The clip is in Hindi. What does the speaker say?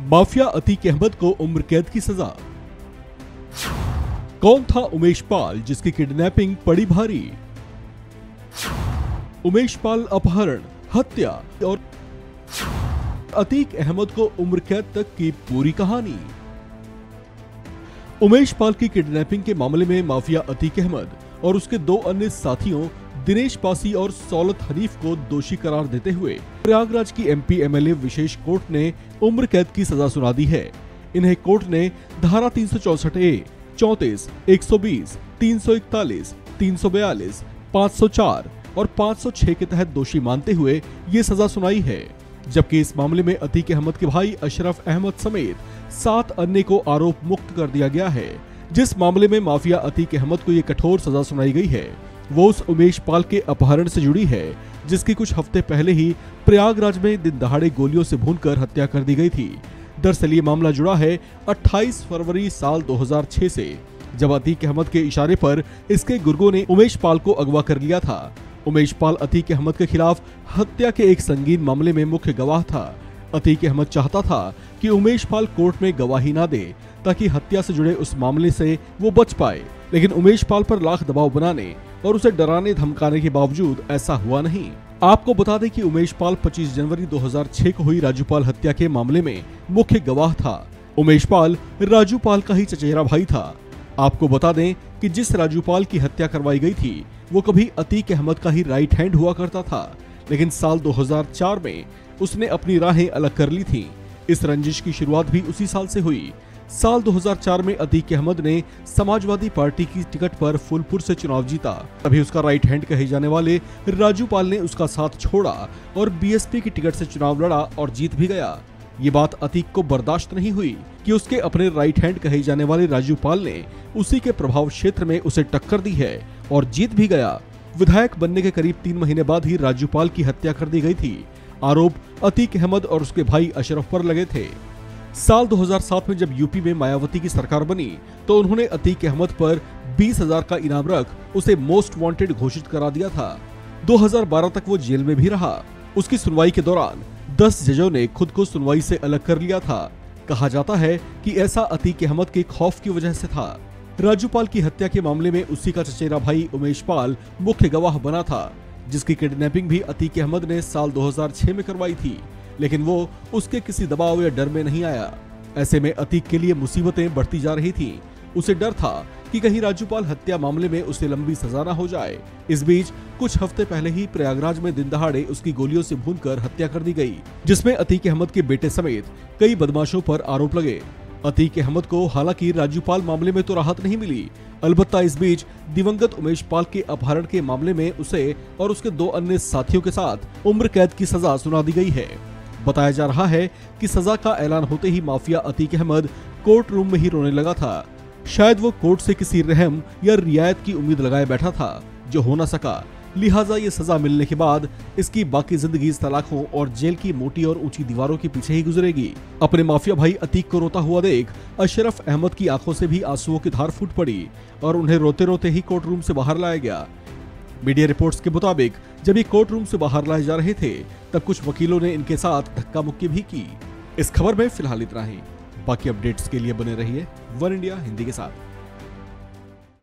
माफिया अतीक अहमद को उम्र कैद की सजा। कौन था उमेश पाल जिसकी किडनैपिंग पड़ी भारी? उमेश पाल अपहरण, हत्या और अतीक अहमद को उम्र कैद तक की पूरी कहानी। उमेश पाल की किडनैपिंग के मामले में माफिया अतीक अहमद और उसके दो अन्य साथियों दिनेश पासी और सौलत हनीफ को दोषी करार देते हुए प्रयागराज की एमपी एमएलए विशेष कोर्ट ने उम्र कैद की सजा सुना दी है। इन्हें कोर्ट ने धारा 364A, 34, 120, 341, 342, 504 और 506 के तहत दोषी मानते हुए ये सजा सुनाई है। जबकि इस मामले में अतीक अहमद के भाई अशरफ अहमद समेत 7 अन्य को आरोप मुक्त कर दिया गया है। जिस मामले में माफिया अतीक अहमद को ये कठोर सजा सुनाई गई है वो उस उमेश पाल के अपहरण से जुड़ी है जिसकी कुछ हफ्ते पहले ही प्रयागराज में दिन दहाड़े गोलियों से भूनकर हत्या कर दी गई थी। दरअसल ये मामला जुड़ा है 28 फरवरी साल 2006 से, जब अतीक अहमद के इशारे पर इसके गुर्गों ने उमेश पाल को अगवा कर लिया था। उमेश पाल अतीक अहमद के खिलाफ हत्या के एक संगीन मामले में मुख्य गवाह था। अतीक अहमद चाहता था कि उमेश पाल कोर्ट में गवाही ना दे ताकि हत्या से जुड़े उस मामले से वो बच पाए, लेकिन उमेश पाल पर लाख दबाव बनाने और उसे डराने धमकाने के बावजूद ऐसा हुआ नहीं। आपको बता दें कि उमेश पाल 25 जनवरी 2006 को हुई राजूपाल हत्या के मामले में मुख्य गवाह था। उमेश पाल राजूपाल का ही चचेरा भाई था। आपको बता दें कि जिस राजूपाल की हत्या करवाई गई थी वो कभी अतीक अहमद का ही राइट हैंड हुआ करता था, लेकिन साल 2004 में उसने अपनी राहें अलग कर ली थी। इस रंजिश की शुरुआत भी उसी साल से हुई। साल 2004 में अतीक अहमद ने समाजवादी पार्टी की टिकट पर फूलपुर से चुनाव जीता। तभी उसका राइट हैंड कहे जाने वाले राजूपाल ने उसका साथ छोड़ा और बीएसपी की टिकट से चुनाव लड़ा और जीत भी गया। ये बात अतीक को बर्दाश्त नहीं हुई कि उसके अपने राइट हैंड कहे जाने वाले राजूपाल ने उसी के प्रभाव क्षेत्र में उसे टक्कर दी है और जीत भी गया। विधायक बनने के करीब 3 महीने बाद ही राजूपाल की हत्या कर दी गई थी। आरोप अतीक अहमद और उसके भाई अशरफ पर लगे थे। साल 2007 में जब यूपी में मायावती की सरकार बनी तो उन्होंने अतीक अहमद पर 20,000 का इनाम रख उसे मोस्ट वांटेड घोषित करा दिया था। 2012 तक वो जेल में भी रहा। उसकी सुनवाई के दौरान 10 जजों ने खुद को सुनवाई से अलग कर लिया था। कहा जाता है कि ऐसा अतीक अहमद के खौफ की वजह से था। राजूपाल की हत्या के मामले में उसी का चचेरा भाई उमेश पाल मुख्य गवाह बना था, जिसकी किडनैपिंग भी अतीक अहमद ने साल 2006 में करवाई थी, लेकिन वो उसके किसी दबाव या डर में नहीं आया। ऐसे में अतीक के लिए मुसीबतें बढ़ती जा रही थीं। उसे डर था कि कहीं राजूपाल हत्या मामले में उसे लंबी सजा न हो जाए। इस बीच कुछ हफ्ते पहले ही प्रयागराज में दिन दहाड़े उसकी गोलियों से भूनकर हत्या कर दी गई, जिसमें अतीक अहमद के बेटे समेत कई बदमाशों पर आरोप लगे। अतीक अहमद को हालांकि राजूपाल मामले में तो राहत नहीं मिली, अलबत्ता इस बीच दिवंगत उमेश पाल के अपहरण के मामले में उसे और उसके 2 अन्य साथियों के साथ उम्र कैद की सजा सुना दी गई है। बताया जा रहा है कि सजा का ऐलान होते ही mafia Atiq Ahmed court room में ही रोने लगा था। शायद वो कोर्ट से किसी रहम या रियायत की उम्मीद लगाए बैठा था, जो हो न सका। लिहाजा ये सजा मिलने के बाद इसकी बाकी जिंदगी सलाखों और जेल की मोटी और ऊंची दीवारों के पीछे ही गुजरेगी। अपने माफिया भाई अतीक को रोता हुआ देख अशरफ अहमद की आंखों से भी आंसुओं की धार फूट पड़ी और उन्हें रोते रोते ही कोर्ट रूम से बाहर लाया गया। मीडिया रिपोर्ट्स के मुताबिक जब ये कोर्ट रूम से बाहर लाए जा रहे थे तब कुछ वकीलों ने इनके साथ धक्का मुक्की भी की। इस खबर में फिलहाल इतना ही। बाकी अपडेट्स के लिए बने रहिए वन इंडिया हिंदी के साथ।